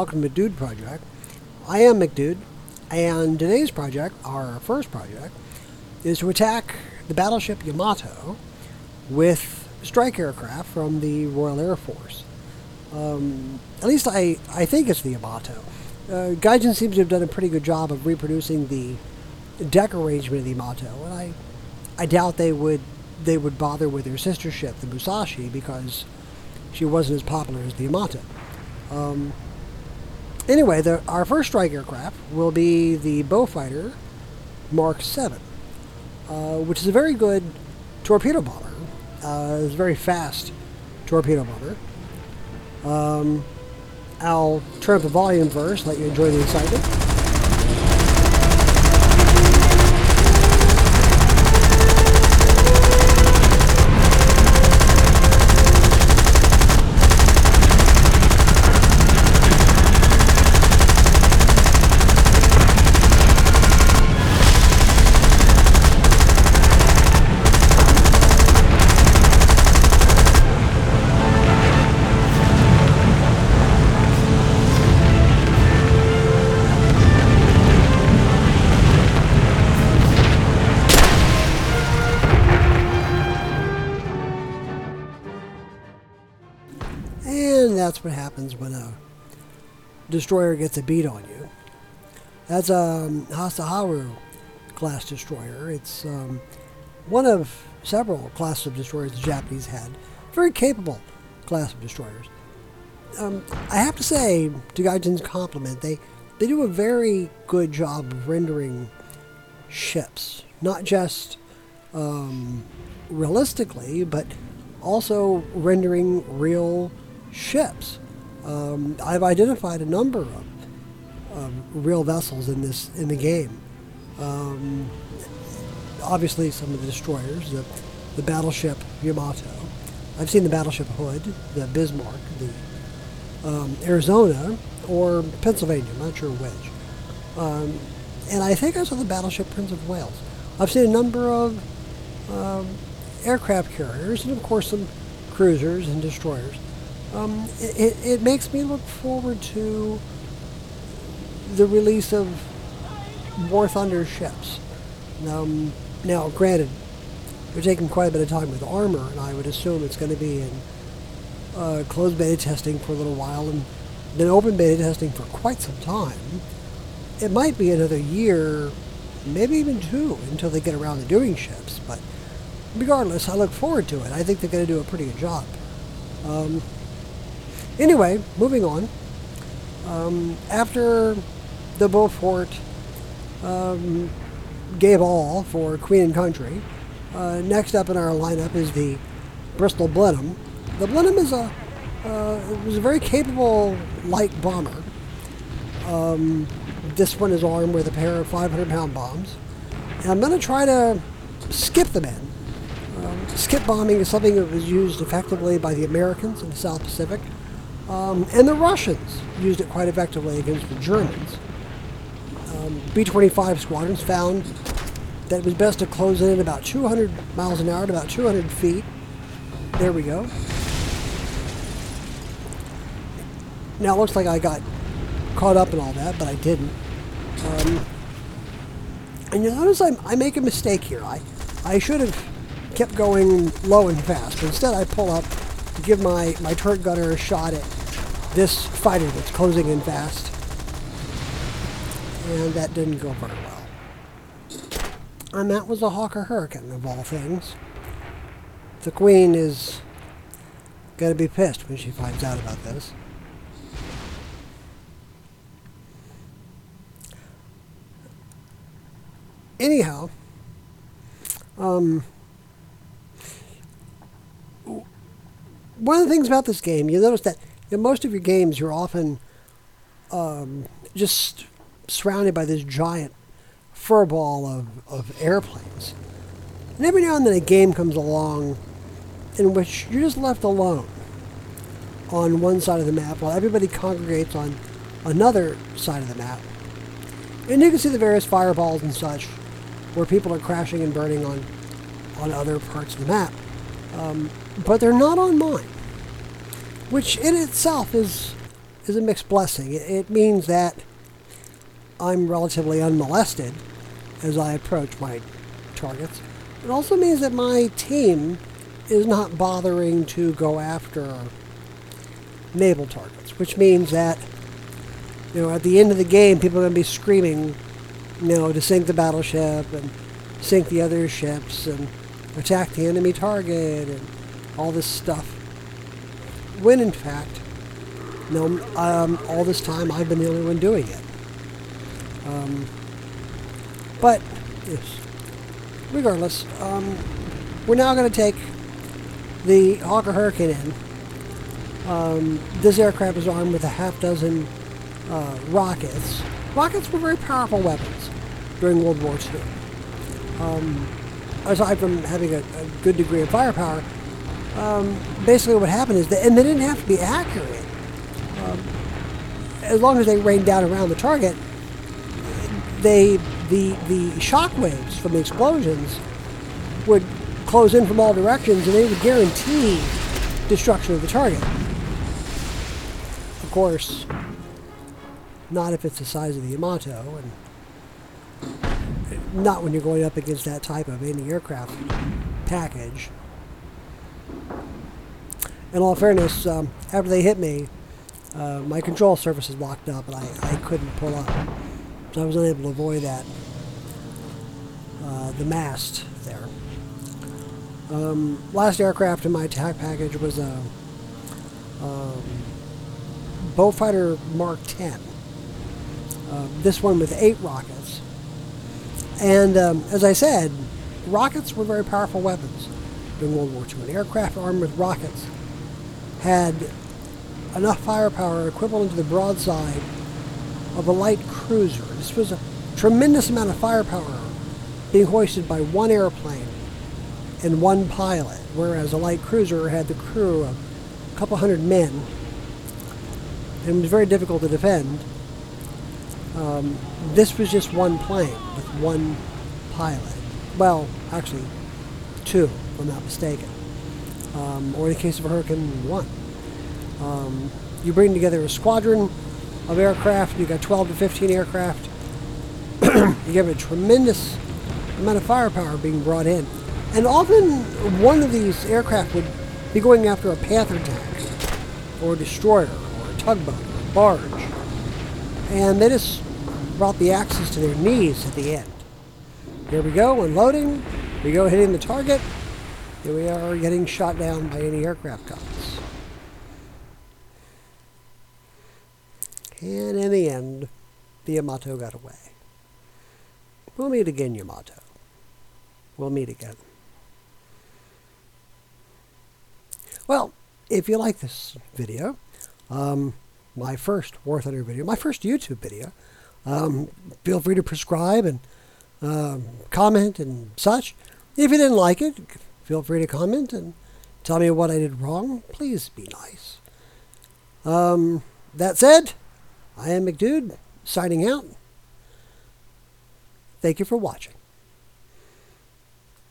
welcome to McDude Project. I am McDude, and today's project, our first project, is to attack the Battleship Yamato with strike aircraft from the Royal Air Force. At least I think it's the Yamato. Gaijin seems to have done a pretty good job of reproducing the deck arrangement of the Yamato, and I doubt they would bother with their sister ship, the Musashi, because she wasn't as popular as the Yamato. Anyway, our first strike aircraft will be the Beaufighter Mark 7, which is a very good torpedo bomber. It's a very fast torpedo bomber. I'll turn up the volume first, let you enjoy the excitement. And that's what happens when a destroyer gets a beat on you. That's a Hasaharu class destroyer. It's one of several classes of destroyers the Japanese had. Very capable class of destroyers. I have to say, to Gaijin's compliment, they do a very good job of rendering ships. Not just realistically, but also rendering real ships. I've identified a number of real vessels in the game. Obviously, some of the destroyers, the Battleship Yamato. I've seen the Battleship Hood, the Bismarck, the Arizona, or Pennsylvania. I'm not sure which. And I think I saw the Battleship Prince of Wales. I've seen a number of aircraft carriers, and of course some cruisers and destroyers. It makes me look forward to the release of War Thunder ships. Now, granted, they're taking quite a bit of time with armor, and I would assume it's going to be in closed beta testing for a little while, and then open beta testing for quite some time. It might be another year, maybe even two, until they get around to doing ships, but regardless, I look forward to it. I think they're going to do a pretty good job. Anyway, moving on. After the Beaufort gave all for Queen and Country, next up in our lineup is the Bristol Blenheim. The Blenheim is was a very capable light bomber. This one is armed with a pair of 500-pound bombs. And I'm going to try to skip them in. Skip bombing is something that was used effectively by the Americans in the South Pacific. And the Russians used it quite effectively against the Germans. B-25 squadrons found that it was best to close in at about 200 miles an hour to about 200 feet. There we go. Now it looks like I got caught up in all that, but I didn't. And you notice I make a mistake here. I should have kept going low and fast, but instead I pull up to give my turret gunner a shot at this fighter that's closing in fast. And that didn't go very well. And that was a Hawker Hurricane, of all things. The Queen is going to be pissed when she finds out about this. Anyhow, one of the things about this game, you notice that in most of your games, you're often just surrounded by this giant furball of airplanes. And every now and then a game comes along in which you're just left alone on one side of the map while everybody congregates on another side of the map. And you can see the various fireballs and such where people are crashing and burning on other parts of the map. But they're not on mine, which in itself is is a mixed blessing. It means that I'm relatively unmolested as I approach my targets. It also means that my team is not bothering to go after naval targets, which means that, at the end of the game, people are going to be screaming, to sink the battleship and sink the other ships and attack the enemy target and all this stuff. When in fact, all this time I've been the only one doing it. But yes, regardless, we're now going to take the Hawker Hurricane in. This aircraft is armed with a half dozen rockets. Rockets were very powerful weapons during World War II. Aside from having a good degree of firepower, basically what happened is and they didn't have to be accurate. As long as they rained down around the target, the shock waves from the explosions would close in from all directions, and they would guarantee destruction of the target. Of course, not if it's the size of the Yamato, and not when you're going up against that type of anti-aircraft package. In all fairness, after they hit me, my control surface is locked up, and I couldn't pull up. So I was unable to avoid that, the mast there. Last aircraft in my attack package was a Beaufighter Mark 10. This one with 8 rockets. And as I said, rockets were very powerful weapons during World War II. An aircraft armed with rockets had enough firepower equivalent to the broadside of a light cruiser. This was a tremendous amount of firepower being hoisted by one airplane and one pilot, whereas a light cruiser had the crew of a couple hundred men and was very difficult to defend. This was just one plane with one pilot. Well, actually, 2, if I'm not mistaken. Or in the case of a Hurricane 1. You bring together a squadron of aircraft, you got 12 to 15 aircraft. You have a tremendous amount of firepower being brought in. And often one of these aircraft would be going after a Panther tank, or a destroyer, or a tugboat, or a barge. And they just brought the axes to their knees at the end. Here we go, unloading. We go hitting the target. Here we are getting shot down by any aircraft guns. And in the end, the Yamato got away. We'll meet again, Yamato. We'll meet again. Well, if you like this video, my first War Thunder video, my first YouTube video, feel free to subscribe and comment and such. If you didn't like it, feel free to comment and tell me what I did wrong. Please be nice. That said, I am McDude, signing out. Thank you for watching.